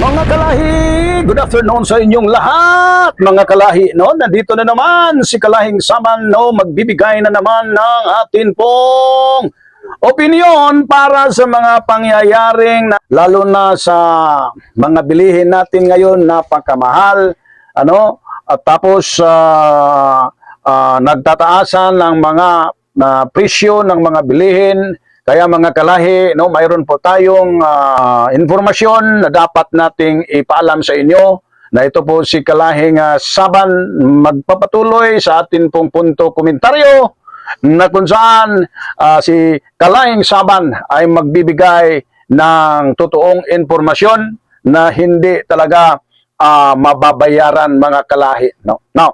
Mga kalahi, good afternoon sa inyong lahat. Mga kalahi, no? Nandito na naman si Kalahing Saban, no? Magbibigay na naman ng atin pong opinion para sa mga pangyayaring lalo na sa mga bilihin natin ngayon, napakamahal, ano? At tapos nagtataasan ng mga presyo ng mga bilihin. Kaya mga kalahi, no, mayroon po tayong informasyon na dapat nating ipaalam sa inyo na ito po si Kalahing Saban magpapatuloy sa atin pong punto komentaryo na kung saan si Kalahing Saban ay magbibigay ng totoong informasyon na hindi talaga mababayaran mga kalahi. No? Now,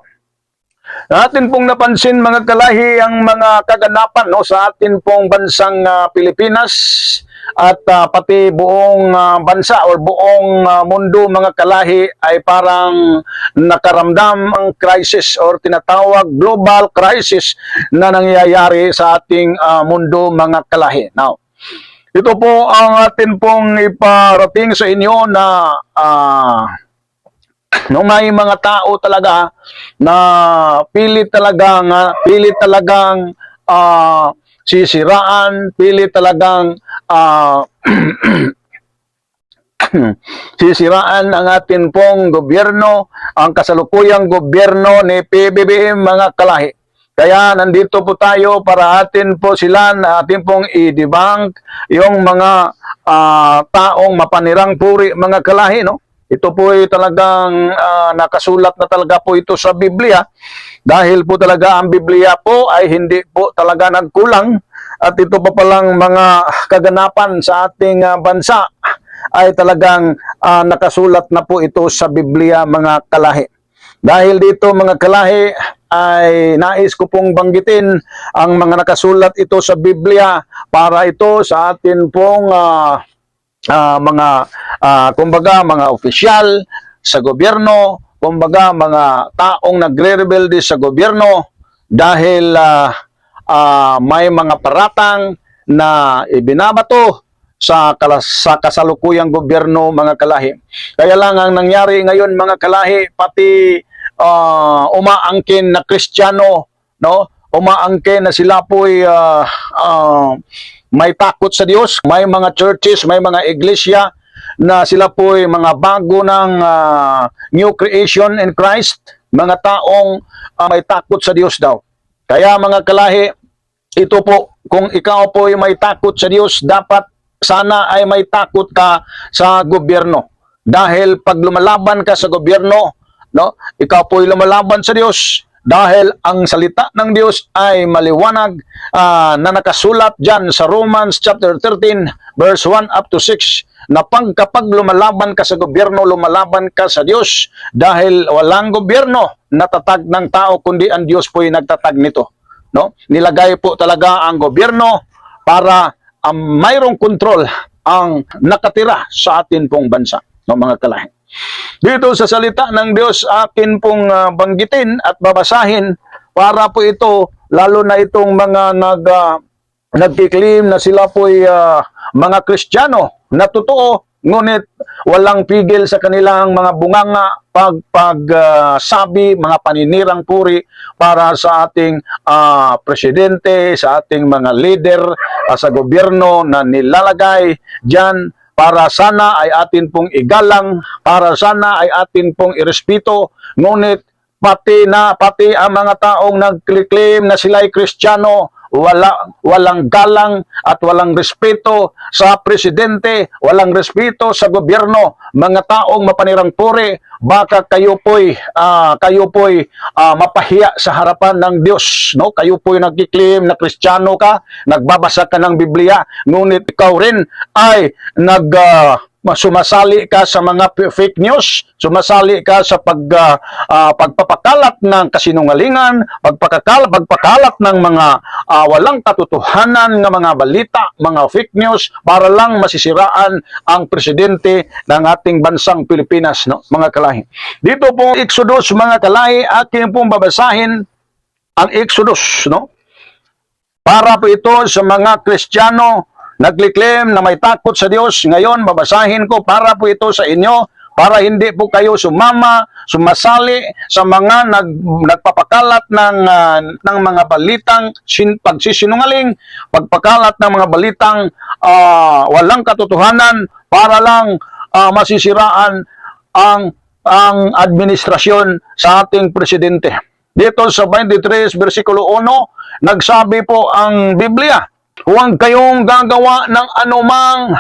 atin pong napansin mga kalahi ang mga kaganapan, no, sa atin pong bansang Pilipinas at pati buong bansa o buong mundo mga kalahi ay parang nakaramdam ang crisis or tinatawag global crisis na nangyayari sa ating mundo mga kalahi. Now, ito po ang atin pong iparating sa inyo na no, may mga tao talaga na pilit talagang sisiraan, pilit talagang sisiraan ang atin pong gobyerno, ang kasalukuyang gobyerno ni PBBM mga kalahi. Kaya nandito po tayo para atin po sila na atin pong i-debunk yung mga taong mapanirang puri mga kalahi, no? Ito po ay talagang nakasulat na talaga po ito sa Biblia dahil po talaga ang Biblia po ay hindi po talaga nagkulang at ito pa palang mga kaganapan sa ating bansa ay talagang nakasulat na po ito sa Biblia mga kalahi. Dahil dito mga kalahi ay nais ko pong banggitin ang mga nakasulat ito sa Biblia para ito sa atin pong kumbaga mga opisyal sa gobyerno, kumbaga mga taong nagre-rebelde sa gobyerno dahil may mga paratang na ibinabato sa kasalukuyang gobyerno mga kalahi. Kaya lang ang nangyari ngayon mga kalahi, pati umaangkin na Kristiyano, no? Umaangkin na sila po'y may takot sa Diyos, may mga churches, may mga iglesia na sila po ay mga bago ng new creation in Christ, mga taong may takot sa Diyos daw. Kaya mga kalahi, ito po, kung ikaw po ay may takot sa Diyos, dapat sana ay may takot ka sa gobyerno. Dahil pag lumalaban ka sa gobyerno, no, ikaw po ay lumalaban sa Diyos. Dahil ang salita ng Diyos ay maliwanag na nakasulat dyan sa Romans chapter 13 verse 1 up to 6 na kapag lumalaban ka sa gobyerno, lumalaban ka sa Diyos dahil walang gobyerno natatag ng tao kundi ang Diyos po ay nagtatag nito. No? Nilagay po talaga ang gobyerno para mayroong kontrol ang nakatira sa atin pong bansa, no, mga kalahi. Dito sa salita ng Diyos akin pong banggitin at babasahin para po ito, lalo na itong mga nagkiklaim na sila po'y mga Kristiyano na totoo, ngunit walang pigil sa kanilang mga bunganga, pagsabi, mga paninirang puri para sa ating presidente, sa ating mga leader sa gobyerno na nilalagay dyan para sana ay atin pong igalang, para sana ay atin pong irespeto, ngunit pati ang mga taong nag-claim na sila ay Kristiyano, walang galang at walang respeto sa presidente, walang respeto sa gobyerno, mga taong mapanirang puri, baka kayo po'y mapahiya sa harapan ng Diyos, no? Kayo po'y nagkiklaim na Kristiyano ka, nagbabasa ka ng Biblia, ngunit ikaw rin ay sumasali ka sa mga fake news, sumasali ka sa pagpapakalat ng kasinungalingan, pagpapakalat ng mga walang katotohanan ng mga balita, mga fake news, para lang masisiraan ang presidente ng ating bansang Pilipinas, no, mga kalahi. Dito po Exodus mga kalahi, aking pong babasahin ang Exodus, no? Para po ito sa mga Kristiyano nagkiklaim na may takot sa Diyos. Ngayon, babasahin ko para po ito sa inyo para hindi po kayo sumasali sa mga nagpapakalat ng mga balitang pagsisinungaling, pagpakalat ng mga balitang walang katotohanan para lang masisiraan ang administrasyon sa ating presidente. Dito sa 23 versikulo 1, nagsabi po ang Biblia, huwag kayong gagawa ng anumang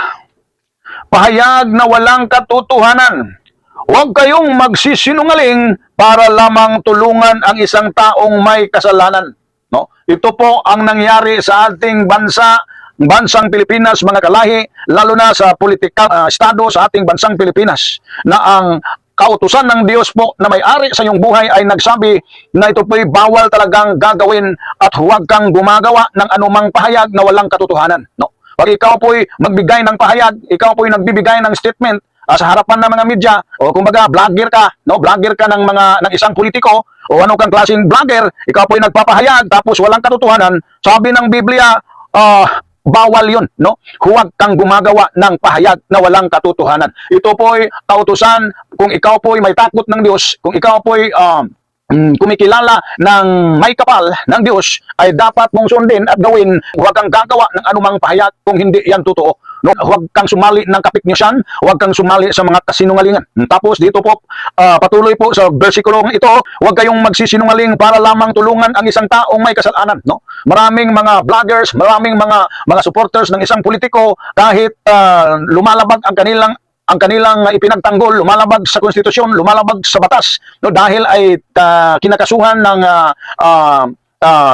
pahayag na walang katotohanan. Huwag kayong magsisinungaling para lamang tulungan ang isang taong may kasalanan. No? Ito po ang nangyari sa ating bansang Pilipinas, mga kalahi, lalo na sa politikal estado sa ating bansang Pilipinas, na ang kautusan ng Diyos po na may-ari sa iyong buhay ay nagsabi na ito po'y bawal talagang gagawin at huwag kang gumagawa ng anumang pahayag na walang katotohanan. No? Pag ikaw po'y magbigay ng pahayag, ikaw po'y nagbibigay ng statement sa harapan ng mga media, o kumbaga vlogger ka, no? Vlogger ka ng isang politiko, o ano kang klaseng vlogger, ikaw po'y nagpapahayag tapos walang katotohanan, sabi ng Biblia, bawal yun, no? Huwag kang gumagawa ng pahayag na walang katotohanan. Ito po'y kautusan, kung ikaw po'y may takot ng Diyos, kung ikaw po'y kumikilala ng may kapal ng Diyos, ay dapat mong sundin at gawin. Huwag kang gagawa ng anumang pahayag kung hindi yan totoo. No? Huwag kang sumali ng kapiknyusan, huwag kang sumali sa mga kasinungalingan. Tapos dito po, patuloy po sa versikulong ito, huwag kayong magsisinungaling para lamang tulungan ang isang taong may kasalanan. No? Maraming mga vloggers, maraming mga supporters ng isang politiko, kahit lumalabag ang kanilang ipinagtanggol, lumalabag sa konstitusyon, lumalabag sa batas, no, dahil ay kinakasuhan ng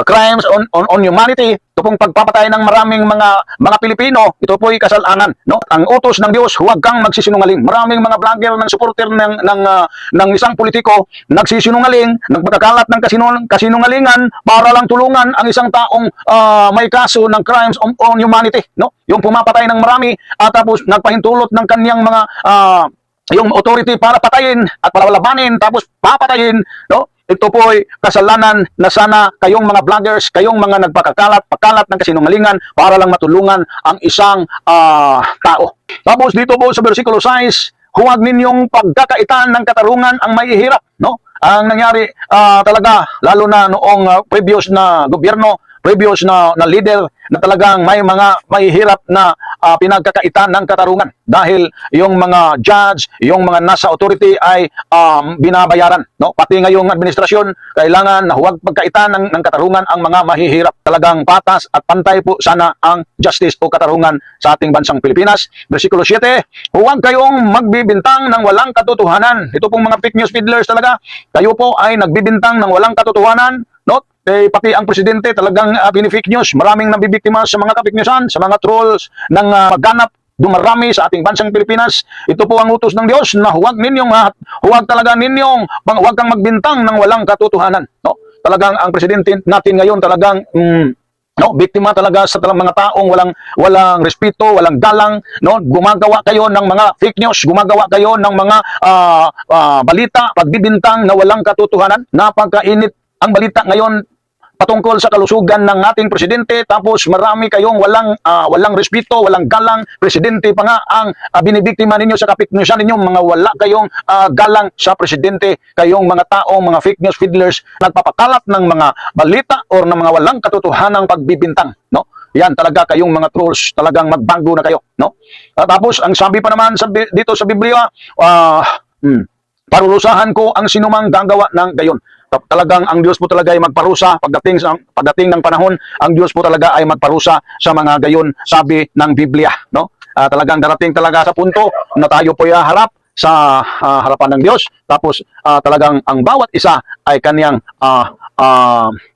crimes on humanity. Ito pong pagpapatay ng maraming mga Pilipino, ito po'y kasalanan, no? Ang utos ng Diyos, huwag kang magsisinungaling. Maraming mga vlogger ng supporter ng isang politiko nagsisinungaling, nagpagkakalat ng kasinungalingan para lang tulungan ang isang taong may kaso ng crimes on humanity, no? Yung pumapatay ng marami at tapos nagpahintulot ng kanyang mga yung authority para patayin at palalabanin tapos papatayin, no? Ito po'y kasalanan na sana kayong mga vloggers, kayong mga pakalat ng kasinungalingan para lang matulungan ang isang tao. Tapos dito po sa versikulo 6, huwag ninyong pagkakaitan ng katarungan ang mahihirap, no? Ang nangyari talaga, lalo na noong previous na gobyerno, previous na leader, na talagang may mga mahihirap na pinagkakaitan ng katarungan dahil yung mga judge, yung mga nasa authority ay binabayaran, no? Pati ngayong administrasyon, kailangan na huwag pagkaitan ng katarungan ang mga mahihirap. Talagang patas at pantay po sana ang justice o katarungan sa ating bansang Pilipinas. Versikulo 7, huwag kayong magbibintang ng walang katotohanan. Ito pong mga fake news peddlers talaga, kayo po ay nagbibintang ng walang katotohanan, no? Pati ang presidente talagang binifake news. Maraming nabibiktima sa mga kapiknyusan, sa mga trolls ng magganap, dumarami sa ating bansang Pilipinas. Ito po ang utos ng Diyos na huwag kang magbintang ng walang katotohanan, no? Talagang ang presidente natin ngayon talagang no, biktima talaga sa mga taong walang respeto, walang galang, no? Gumagawa kayo ng mga fake news, gumagawa kayo ng mga balita, pagbibintang na walang katotohanan. Napakainit ang balita ngayon patungkol sa kalusugan ng ating presidente, tapos marami kayong walang respeto, walang galang. Presidente pa nga ang binibiktima ninyo sa kapiknyusan ninyo, mga wala kayong galang sa presidente. Kayong mga taong mga fake news peddlers, nagpapakalat ng mga balita or ng mga walang katotohanang pagbibintang, no? Yan talaga kayong mga trolls, talagang magbago na kayo, no? Tapos ang sabi pa naman dito sa Biblia, parurusahan ko ang sinumang gagawa ng gayon. Talagang ang Diyos po talaga ay magparusa pagdating ng panahon. Ang Diyos po talaga ay magparusa sa mga gayon, sabi ng Biblia, no? Talagang darating talaga sa punto na tayo po harap sa harapan ng Diyos. Tapos talagang ang bawat isa ay kaniyang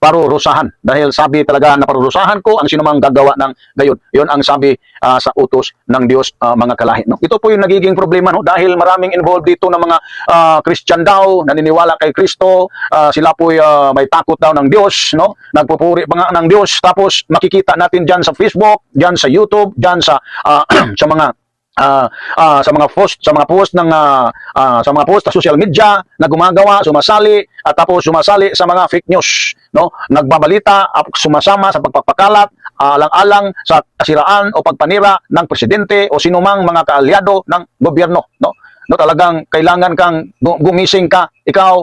parurusahan. Dahil sabi talaga na parurusahan ko ang sinumang gagawa ng gayon. Yun ang sabi sa utos ng Diyos, mga kalahi, no? Ito po yung nagiging problema, no? Dahil maraming involved dito ng mga Christian daw, naniniwala kay Kristo, sila po may takot daw ng Diyos, no? Nagpupuri pa nga ng Diyos. Tapos makikita natin dyan sa Facebook, dyan sa YouTube, dyan sa sa mga post sa social media na gumagawa, sumasali at tapos sumasali sa mga fake news, no? Nagbabalita, sumasama sa pagpapakalat alang-alang sa kasiraan o pagpanira ng presidente o sinumang mga kaalyado ng gobyerno, no? no, talagang kailangan kang gumising ka. Ikaw,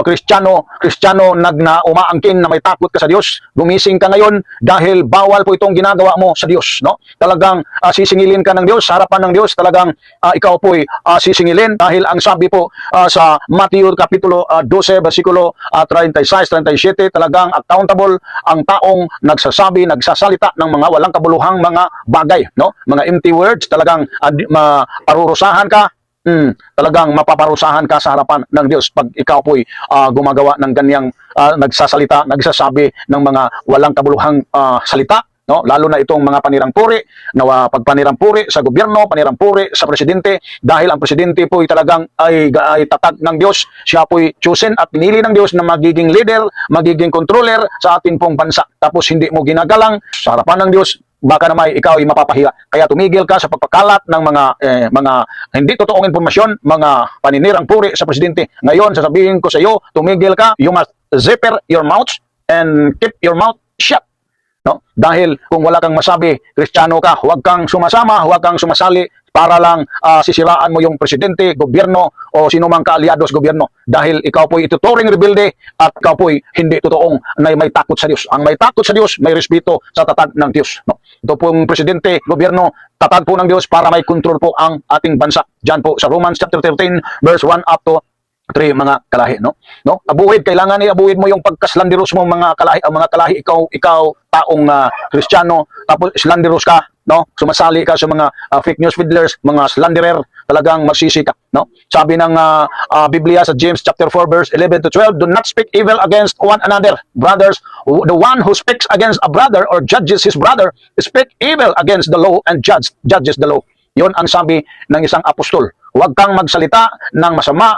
Kristiyano na umaangkin na may takot ka sa Diyos. Gumising ka ngayon dahil bawal po itong ginagawa mo sa Diyos, no? Talagang sisingilin ka ng Diyos, sa harapan ng Diyos, talagang ikaw po'y sisingilin dahil ang sabi po sa Matthew kapitulo 12 versikulo 36-37, talagang accountable ang taong nagsasalita ng mga walang kabuluhang mga bagay, no? Mga empty words, talagang parurusahan ka. Talagang mapaparusahan ka sa harapan ng Diyos pag ikaw po'y gumagawa ng ganyang nagsasabi ng mga walang kabuluhang salita, no? Lalo na itong mga panirampuri, pagpanirampuri sa gobyerno, panirampuri sa presidente, dahil ang presidente po'y talagang ay tatag ng Diyos. Siya po'y chosen at pinili ng Diyos na magiging leader, magiging controller sa ating pong bansa. Tapos hindi mo ginagalang sa harapan ng Diyos, baka naman ikaw ay mapapahiya. Kaya tumigil ka sa pagpakalat ng mga hindi totoong impormasyon, mga paninirang puri sa presidente. Ngayon, sasabihin ko sa iyo, tumigil ka. You must zipper your mouth and keep your mouth shut. No? Dahil kung wala kang masabi, Kristiyano ka, huwag kang sumasama, huwag kang sumasali para lang sisiraan mo yung presidente, gobyerno, o sino mang kaalyado sa gobyerno. Dahil ikaw po'y ituturing rebelde at ikaw po'y hindi totoong na may takot sa Diyos. Ang may takot sa Diyos, may respeto sa tatag ng Diyos. No? Ito pong presidente, gobyerno, tatag po ng Diyos para may control po ang ating bansa. Diyan po sa Romans chapter 13, verse 1 up to 3, mga kalahi, no? Abuhid, kailangan abuhid mo yung pagkaslanderos mo, mga kalahi. Ang mga kalahi, ikaw taong Kristiyano, tapos slanderos ka, no? Sumasali ka sa mga fake news peddlers, mga slanderer, talagang magsisi ka, no? Sabi ng Biblia sa James chapter 4 verse 11 to 12, do not speak evil against one another, brothers. The one who speaks against a brother or judges his brother, speak evil against the law and judges the law. Yon ang sabi ng isang apostol. Huwag kang magsalita ng masama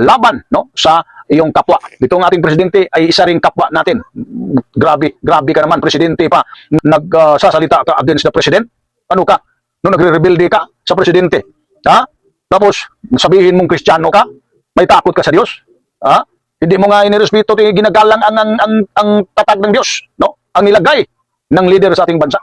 laban, no, sa iyong kapwa. Itong ating presidente ay isa ring kapwa natin. Grabe ka naman, presidente pa. Nagsasalita ka against the president. Ano ka? No, nagre-rebelde ka sa presidente. Ha? Tapos, sabihin mong Kristiyano ka? May takot ka sa Diyos? Ha? Hindi mo nga inirespeto, ginagalang ang tatag ng Diyos, no? Ang nilagay ng leader sa ating bansa.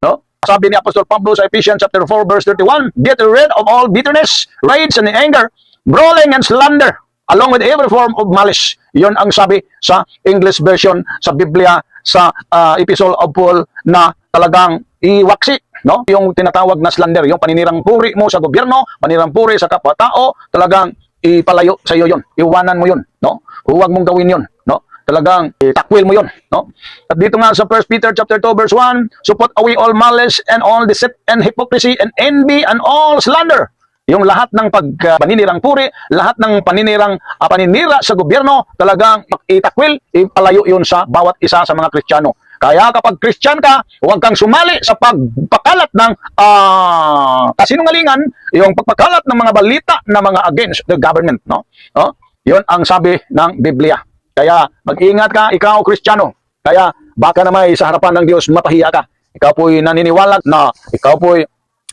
No? Sabi ni Apostol Pablo sa Ephesians chapter 4 verse 31, get rid of all bitterness, rage and anger, brawling and slander, along with every form of malice. Yon ang sabi sa English version sa Biblia sa Epistle of Paul na talagang iwaksi, no? Yung tinatawag na slander, yung paninirang puri mo sa gobyerno, paninirang puri sa kapwa-tao, talagang ipalayo sa iyo yon. Iwanan mo yon, no? Huwag mong gawin yon, no? Talagang takwil mo yon, no? At dito nga sa 1 Peter chapter 2 verse 1, so put away all malice and all deceit and hypocrisy and envy and all slander. Yung lahat ng paninirang puri, lahat ng paninira sa gobyerno, talagang itakwil, ipalayo yun sa bawat isa sa mga Kristiyano. Kaya kapag Christian ka, huwag kang sumali sa pagpakalat ng kasinungalingan, yung pagpakalat ng mga balita na mga against the government, no? Yun ang sabi ng Biblia. Kaya mag-ingat ka, ikaw Kristiyano. Kaya baka na may sa harapan ng Diyos mapahiya ka. Ikaw po'y naniniwala na ikaw po'y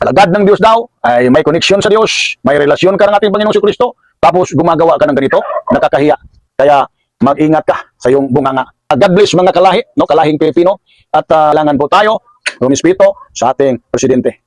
alagad ng Diyos daw, ay may koneksyon sa Diyos, may relasyon ka ng ating Panginoong Kristo, tapos gumagawa ka ng ganito, nakakahiya. Kaya mag-ingat ka sa iyong bunganga. God bless mga kalahi, no? Kalahing Pilipino, at kailangan po tayo, rumispito sa ating presidente.